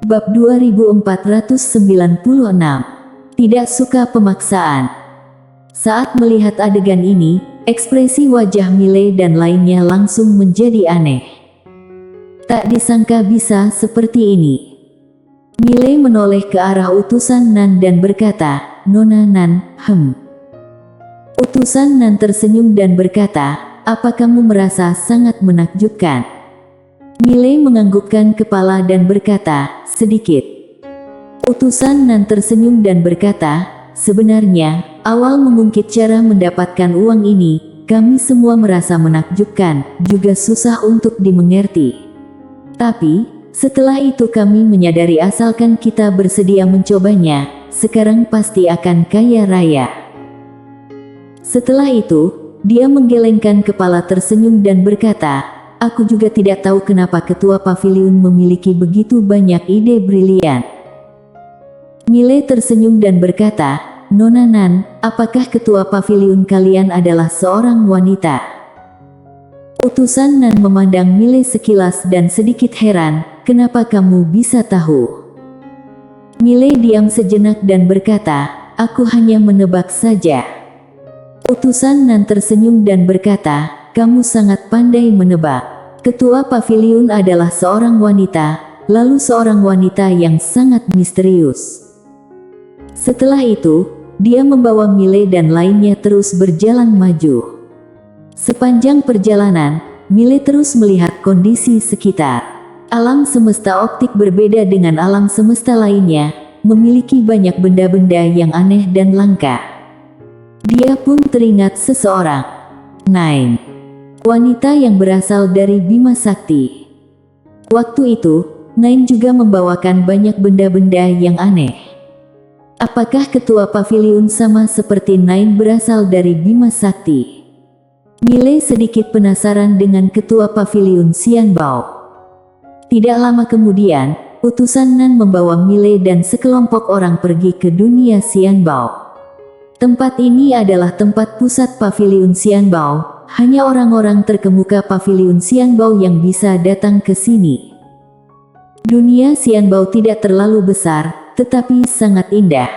Bab 2496. Tidak suka pemaksaan. Saat melihat adegan ini, ekspresi wajah Miley dan lainnya langsung menjadi aneh. Tak disangka bisa seperti ini. Miley menoleh ke arah utusan Nan dan berkata, "Nona Nan, Utusan Nan tersenyum dan berkata, "Apa kamu merasa sangat menakjubkan?" Miley menganggukkan kepala dan berkata, "Sedikit." Utusan Nan tersenyum dan berkata, "Sebenarnya, awal mengungkit cara mendapatkan uang ini, kami semua merasa menakjubkan, juga susah untuk dimengerti. Tapi, setelah itu kami menyadari asalkan kita bersedia mencobanya, sekarang pasti akan kaya raya." Setelah itu, dia menggelengkan kepala tersenyum dan berkata, "Aku juga tidak tahu kenapa ketua paviliun memiliki begitu banyak ide brilian." Miley tersenyum dan berkata, "Nona Nan, apakah ketua paviliun kalian adalah seorang wanita?" Utusan Nan memandang Miley sekilas dan sedikit heran, "Kenapa kamu bisa tahu?" Miley diam sejenak dan berkata, "Aku hanya menebak saja." Utusan Nan tersenyum dan berkata, "Kamu sangat pandai menebak. Ketua paviliun adalah seorang wanita, lalu seorang wanita yang sangat misterius." Setelah itu, dia membawa Miley dan lainnya terus berjalan maju. Sepanjang perjalanan, Miley terus melihat kondisi sekitar. Alam semesta optik berbeda dengan alam semesta lainnya, memiliki banyak benda-benda yang aneh dan langka. Dia pun teringat seseorang, Nine, wanita yang berasal dari Bima Sakti. Waktu itu, Nine juga membawakan banyak benda-benda yang aneh. Apakah ketua paviliun sama seperti Nine berasal dari Bima Sakti? Miley sedikit penasaran dengan ketua paviliun Xianbao. Tidak lama kemudian, utusan Nan membawa Miley dan sekelompok orang pergi ke dunia Xianbao. Tempat ini adalah tempat pusat paviliun Xianbao, hanya orang-orang terkemuka paviliun Xianbao yang bisa datang ke sini. Dunia Xianbao tidak terlalu besar, tetapi sangat indah.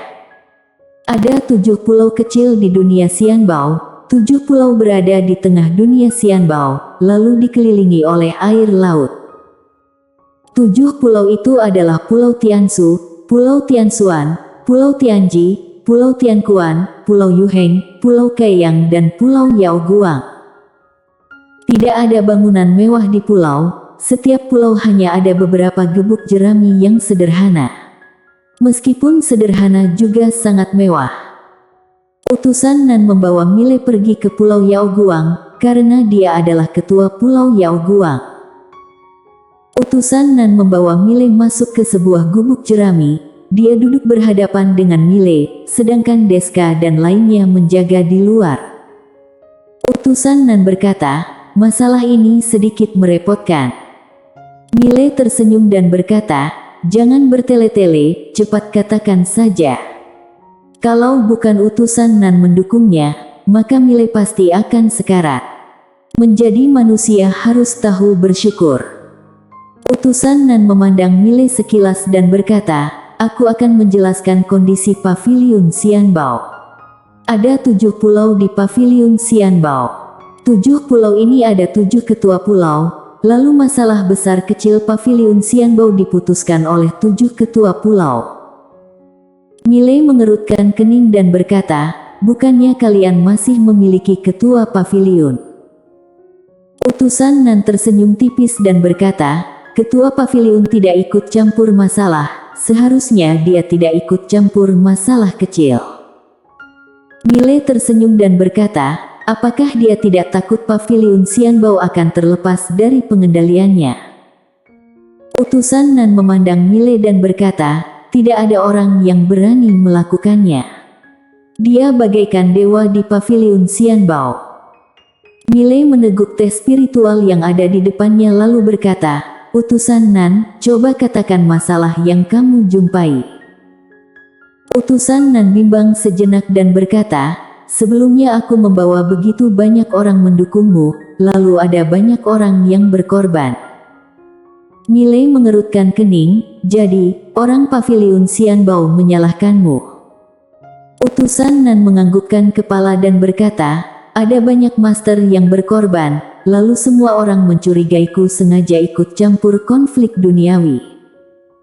Ada 7 pulau kecil di dunia Xianbao, 7 pulau berada di tengah dunia Xianbao, lalu dikelilingi oleh air laut. 7 pulau itu adalah Pulau Tianshu, Pulau Tianshuan, Pulau Tianji, Pulau Tianquan, Pulau Yuheng, Pulau Kaiyang dan Pulau Yaoguang. Tidak ada bangunan mewah di pulau, setiap pulau hanya ada beberapa gebuk jerami yang sederhana. Meskipun sederhana juga sangat mewah. Utusan Nan membawa Miley pergi ke Pulau Yaoguang, karena dia adalah ketua Pulau Yaoguang. Utusan Nan membawa Miley masuk ke sebuah gubuk jerami. Dia duduk berhadapan dengan Miley, sedangkan Deska dan lainnya menjaga di luar. Utusan Nan berkata, "Masalah ini sedikit merepotkan." Miley tersenyum dan berkata, "Jangan bertele-tele, cepat katakan saja." Kalau bukan utusan Nan mendukungnya, maka Miley pasti akan sekarat. Menjadi manusia harus tahu bersyukur. Utusan Nan memandang Miley sekilas dan berkata, "Aku akan menjelaskan kondisi paviliun Xianbao. Ada 7 pulau di paviliun Xianbao. 7 pulau ini ada 7 ketua pulau, lalu masalah besar kecil paviliun Xianbao diputuskan oleh 7 ketua pulau." Miley mengerutkan kening dan berkata, "Bukannya kalian masih memiliki ketua paviliun?" Utusan Nan tersenyum tipis dan berkata, "Ketua paviliun tidak ikut campur masalah. Seharusnya dia tidak ikut campur masalah kecil." Miley tersenyum dan berkata, "Apakah dia tidak takut paviliun Xianbao akan terlepas dari pengendaliannya?" Utusan Nan memandang Miley dan berkata, "Tidak ada orang yang berani melakukannya. Dia bagaikan dewa di paviliun Xianbao." Miley meneguk teh spiritual yang ada di depannya lalu berkata, "Utusan Nan, coba katakan masalah yang kamu jumpai." Utusan Nan bimbang sejenak dan berkata, "Sebelumnya aku membawa begitu banyak orang mendukungmu, lalu ada banyak orang yang berkorban. Milei mengerutkan kening. Jadi, orang paviliun Xianbao menyalahkanmu. Utusan Nan menganggukkan kepala dan berkata, ada banyak master yang berkorban, lalu semua orang mencurigaiku sengaja ikut campur konflik duniawi.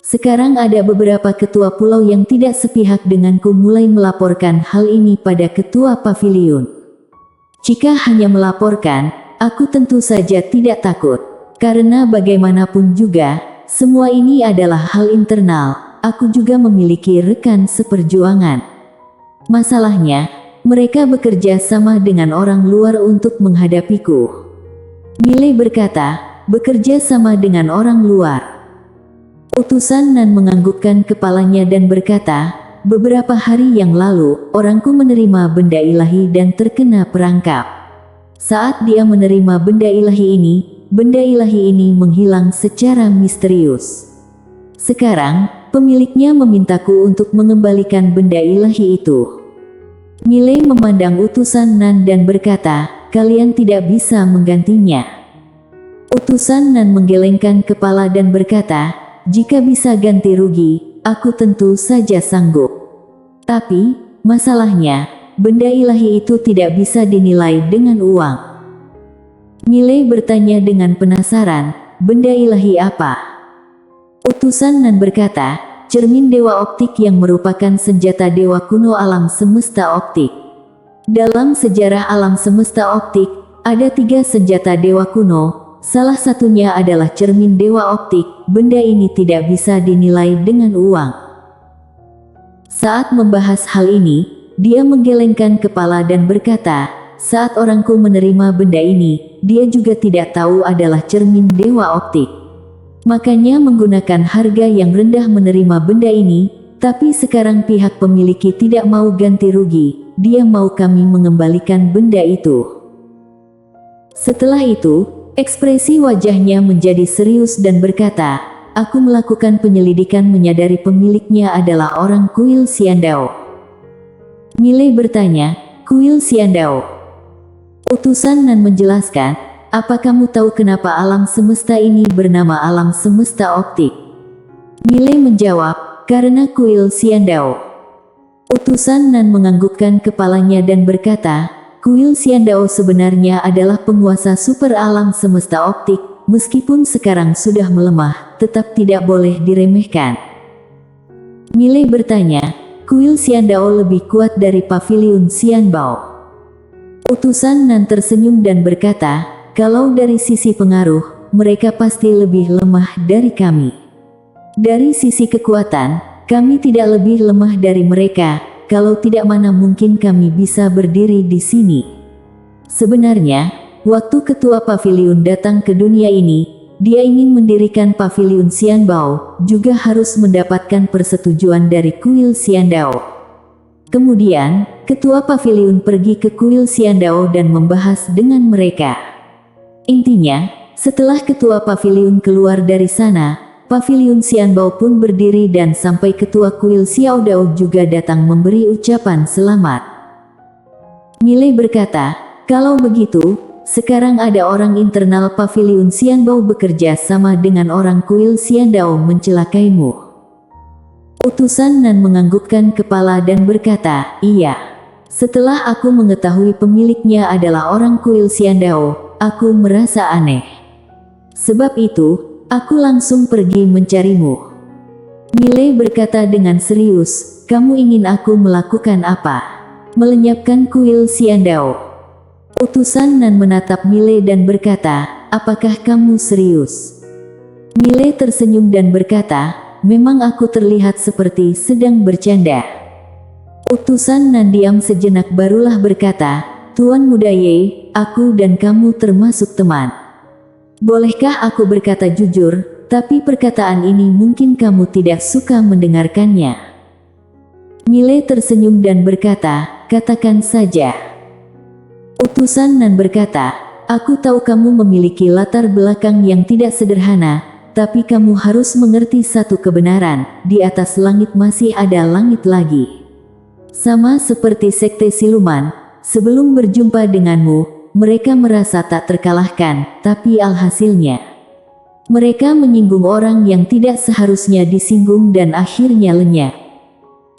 Sekarang ada beberapa ketua pulau yang tidak sepihak denganku mulai melaporkan hal ini pada ketua paviliun. Jika hanya melaporkan, aku tentu saja tidak takut. Karena bagaimanapun juga, semua ini adalah hal internal, aku juga memiliki rekan seperjuangan. Masalahnya, mereka bekerja sama dengan orang luar untuk menghadapiku. Milei berkata, bekerja sama dengan orang luar. Utusan Nan menganggukkan kepalanya dan berkata, beberapa hari yang lalu, orangku menerima benda ilahi dan terkena perangkap. Saat dia menerima benda ilahi ini menghilang secara misterius. Sekarang, pemiliknya memintaku untuk mengembalikan benda ilahi itu. Milei memandang utusan Nan dan berkata, kalian tidak bisa menggantinya. Utusan Nan menggelengkan kepala dan berkata, jika bisa ganti rugi, aku tentu saja sanggup. Tapi, masalahnya, benda ilahi itu tidak bisa dinilai dengan uang. Milei bertanya dengan penasaran, benda ilahi apa? Utusan Nan berkata, cermin dewa optik yang merupakan senjata dewa kuno alam semesta optik. Dalam sejarah alam semesta optik, ada 3 senjata dewa kuno. Salah satunya adalah cermin dewa optik. Benda ini tidak bisa dinilai dengan uang. Saat membahas hal ini, dia menggelengkan kepala dan berkata, saat orangku menerima benda ini, dia juga tidak tahu adalah cermin dewa optik. Makanya menggunakan harga yang rendah menerima benda ini, tapi sekarang pihak pemiliki tidak mau ganti rugi, dia mau kami mengembalikan benda itu. Setelah itu, ekspresi wajahnya menjadi serius dan berkata, aku melakukan penyelidikan menyadari pemiliknya adalah orang kuil Xiandao. Milei bertanya, kuil Xiandao. Utusan Nan menjelaskan, apa kamu tahu kenapa alam semesta ini bernama alam semesta optik? Milei menjawab, karena kuil Xiandao. Utusan Nan menganggukkan kepalanya dan berkata, kuil Xiandao sebenarnya adalah penguasa super alam semesta optik, meskipun sekarang sudah melemah, tetap tidak boleh diremehkan. Milei bertanya, kuil Xiandao lebih kuat dari paviliun Xianbao. Utusan Nan tersenyum dan berkata, kalau dari sisi pengaruh, mereka pasti lebih lemah dari kami. Dari sisi kekuatan, kami tidak lebih lemah dari mereka. Kalau tidak mana mungkin kami bisa berdiri di sini. Sebenarnya, waktu ketua paviliun datang ke dunia ini, dia ingin mendirikan paviliun Xianbao, juga harus mendapatkan persetujuan dari kuil Xiandao. Kemudian, ketua paviliun pergi ke kuil Xiandao dan membahas dengan mereka. Intinya, setelah ketua paviliun keluar dari sana, paviliun Xianbao pun berdiri dan sampai ketua kuil Xiaodao juga datang memberi ucapan selamat. Milei berkata, kalau begitu, sekarang ada orang internal paviliun Xianbao bekerja sama dengan orang kuil Xiandao mencelakaimu. Utusan Nan menganggukkan kepala dan berkata, iya. Setelah aku mengetahui pemiliknya adalah orang kuil Xiandao, aku merasa aneh. Sebab itu, aku langsung pergi mencarimu. Milei berkata dengan serius, kamu ingin aku melakukan apa? Melenyapkan kuil Xiandao. Utusan Nan menatap Milei dan berkata, apakah kamu serius? Milei tersenyum dan berkata, memang aku terlihat seperti sedang bercanda. Utusan Nan diam sejenak barulah berkata, Tuan Muda Ye, aku dan kamu termasuk teman. Bolehkah aku berkata jujur, tapi perkataan ini mungkin kamu tidak suka mendengarkannya. Milei tersenyum dan berkata, katakan saja. Utusan Nan berkata, aku tahu kamu memiliki latar belakang yang tidak sederhana, tapi kamu harus mengerti satu kebenaran, di atas langit masih ada langit lagi. Sama seperti sekte siluman, sebelum berjumpa denganmu, mereka merasa tak terkalahkan, tapi alhasilnya Mereka menyinggung orang yang tidak seharusnya disinggung dan akhirnya lenyap.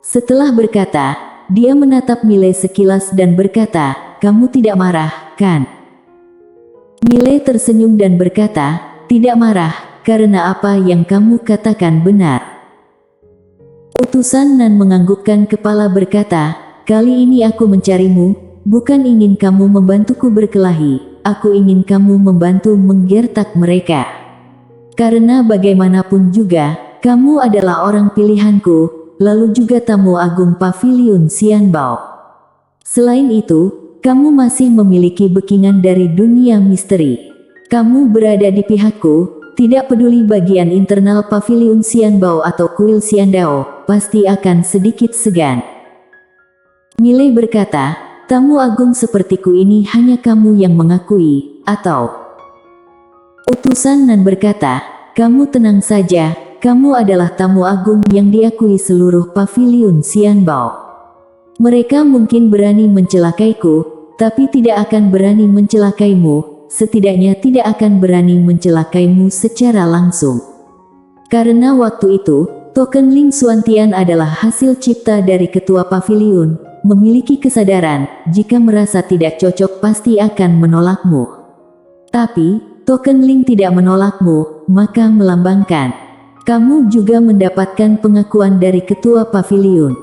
Setelah berkata, dia menatap Miley sekilas dan berkata, "Kamu tidak marah, kan?" Miley tersenyum dan berkata, "Tidak marah, karena apa yang kamu katakan benar." Utusan Nan menganggukkan kepala berkata, "Kali ini aku mencarimu, bukan ingin kamu membantuku berkelahi, aku ingin kamu membantu menggertak mereka. Karena bagaimanapun juga, kamu adalah orang pilihanku, lalu juga tamu agung Paviliun Xianbao. Selain itu, kamu masih memiliki backingan dari dunia misteri. Kamu berada di pihakku, tidak peduli bagian internal Paviliun Xianbao atau kuil Xiandao, pasti akan sedikit segan." Miley berkata, "Tamu agung sepertiku ini hanya kamu yang mengakui, atau?" Utusan Nan berkata, "Kamu tenang saja, kamu adalah tamu agung yang diakui seluruh Paviliun Xianbao. Mereka mungkin berani mencelakaiku, tapi tidak akan berani mencelakaimu, setidaknya tidak akan berani mencelakaimu secara langsung. Karena waktu itu, token Ling Xuantian adalah hasil cipta dari ketua paviliun, memiliki kesadaran, jika merasa tidak cocok pasti akan menolakmu. Tapi, token Ling tidak menolakmu, maka melambangkan kamu juga mendapatkan pengakuan dari ketua paviliun."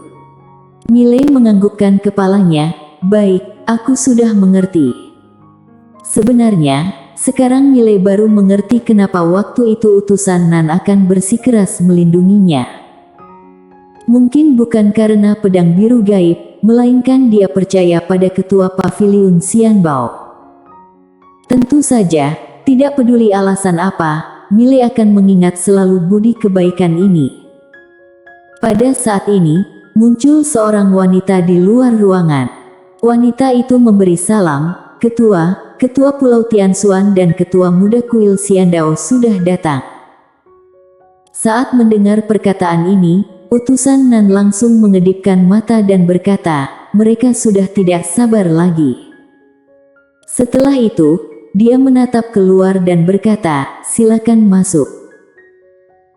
Miley menganggukkan kepalanya, "Baik, aku sudah mengerti." Sebenarnya, sekarang Miley baru mengerti kenapa waktu itu utusan Nan akan bersikeras melindunginya. Mungkin bukan karena pedang biru gaib, melainkan dia percaya pada ketua Paviliun Xianbao. Tentu saja, tidak peduli alasan apa, Miley akan mengingat selalu budi kebaikan ini. Pada saat ini, muncul seorang wanita di luar ruangan. Wanita itu memberi salam, Ketua Pulau Tianxuan dan Ketua Muda Kuil Xiandao sudah datang." Saat mendengar perkataan ini, utusan Nan langsung mengedipkan mata dan berkata, "Mereka sudah tidak sabar lagi." Setelah itu, dia menatap keluar dan berkata, "Silakan masuk."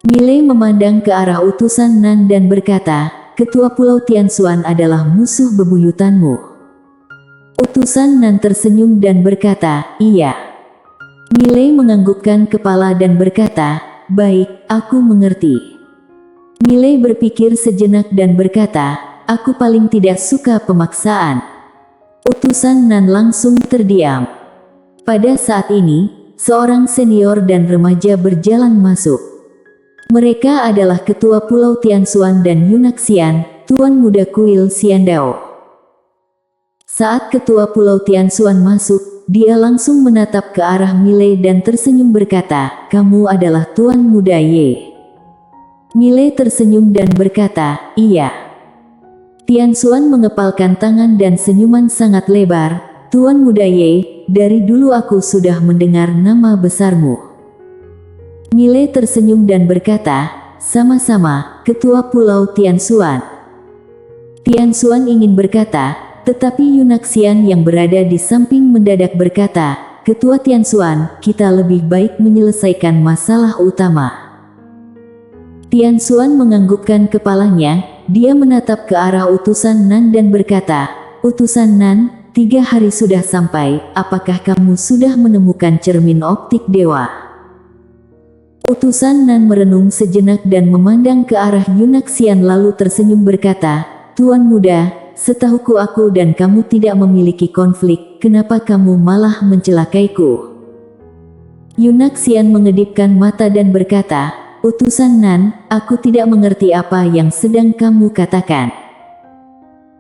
Miley memandang ke arah utusan Nan dan berkata, "Ketua Pulau Tianxuan adalah musuh bebuyutanmu." Utusan Nan tersenyum dan berkata, "Iya." Miley menganggukkan kepala dan berkata, "Baik, aku mengerti." Miley berpikir sejenak dan berkata, "Aku paling tidak suka pemaksaan." Utusan Nan langsung terdiam. Pada saat ini, seorang senior dan remaja berjalan masuk. Mereka adalah Ketua Pulau Tianxuan dan Yunaxian, Tuan Muda Kuil Xiandao. Saat Ketua Pulau Tianxuan masuk, dia langsung menatap ke arah Miley dan tersenyum berkata, "Kamu adalah Tuan Muda Ye." Miley tersenyum dan berkata, "Iya." Tianxuan mengepalkan tangan dan senyuman sangat lebar, "Tuan Muda Ye, dari dulu aku sudah mendengar nama besarmu." Miley tersenyum dan berkata, "Sama-sama, Ketua Pulau Tianxuan." Tianxuan ingin berkata, tetapi Yunaxian yang berada di samping mendadak berkata, "Ketua Tianxuan, kita lebih baik menyelesaikan masalah utama." Tianxuan menganggukkan kepalanya, dia menatap ke arah utusan Nan dan berkata, "Utusan Nan, 3 hari sudah sampai, apakah kamu sudah menemukan cermin optik dewa?" Utusan Nan merenung sejenak dan memandang ke arah Yunaxian lalu tersenyum berkata, "Tuan Muda, setahuku aku dan kamu tidak memiliki konflik, kenapa kamu malah mencelakaiku?" Yunaxian mengedipkan mata dan berkata, "Utusan Nan, aku tidak mengerti apa yang sedang kamu katakan."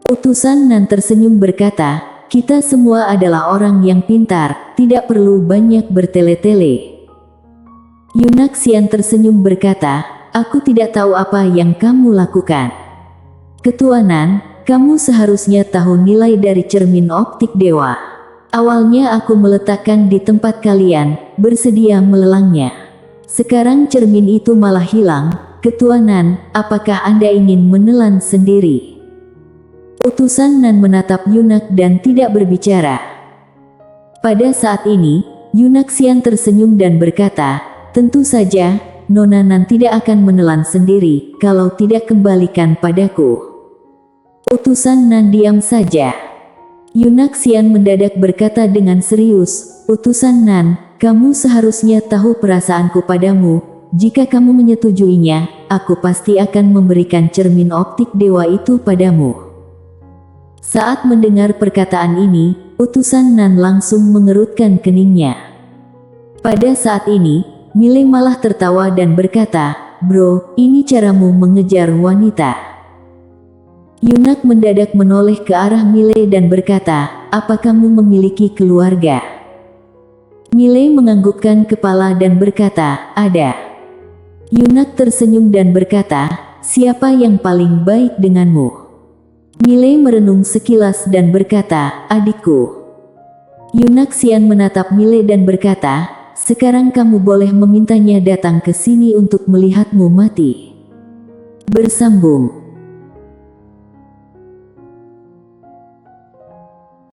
Utusan Nan tersenyum berkata, "Kita semua adalah orang yang pintar, tidak perlu banyak bertele-tele." Yunaxian tersenyum berkata, "Aku tidak tahu apa yang kamu lakukan. Ketua Nan, kamu seharusnya tahu nilai dari cermin optik dewa. Awalnya aku meletakkan di tempat kalian, bersedia melelangnya. Sekarang cermin itu malah hilang. Ketua Nan, apakah Anda ingin menelan sendiri?" Utusan Nan menatap Yunak dan tidak berbicara. Pada saat ini, Yunaxian tersenyum dan berkata, tentu saja, Nona Nan tidak akan menelan sendiri kalau tidak kembalikan padaku. Utusan Nan diam saja. Yunak Xian mendadak berkata dengan serius, "Utusan Nan, kamu seharusnya tahu perasaanku padamu. Jika kamu menyetujuinya, aku pasti akan memberikan cermin optik dewa itu padamu." Saat mendengar perkataan ini, utusan Nan langsung mengerutkan keningnya. Pada saat ini, Mile malah tertawa dan berkata, "Bro, ini caramu mengejar wanita." Yunak mendadak menoleh ke arah Mile dan berkata, "Apa kamu memiliki keluarga?" Mile menganggukkan kepala dan berkata, "Ada." Yunak tersenyum dan berkata, "Siapa yang paling baik denganmu?" Mile merenung sekilas dan berkata, "Adikku." Yunak Xian menatap Mile dan berkata, "Sekarang kamu boleh memintanya datang ke sini untuk melihatmu mati." Bersambung.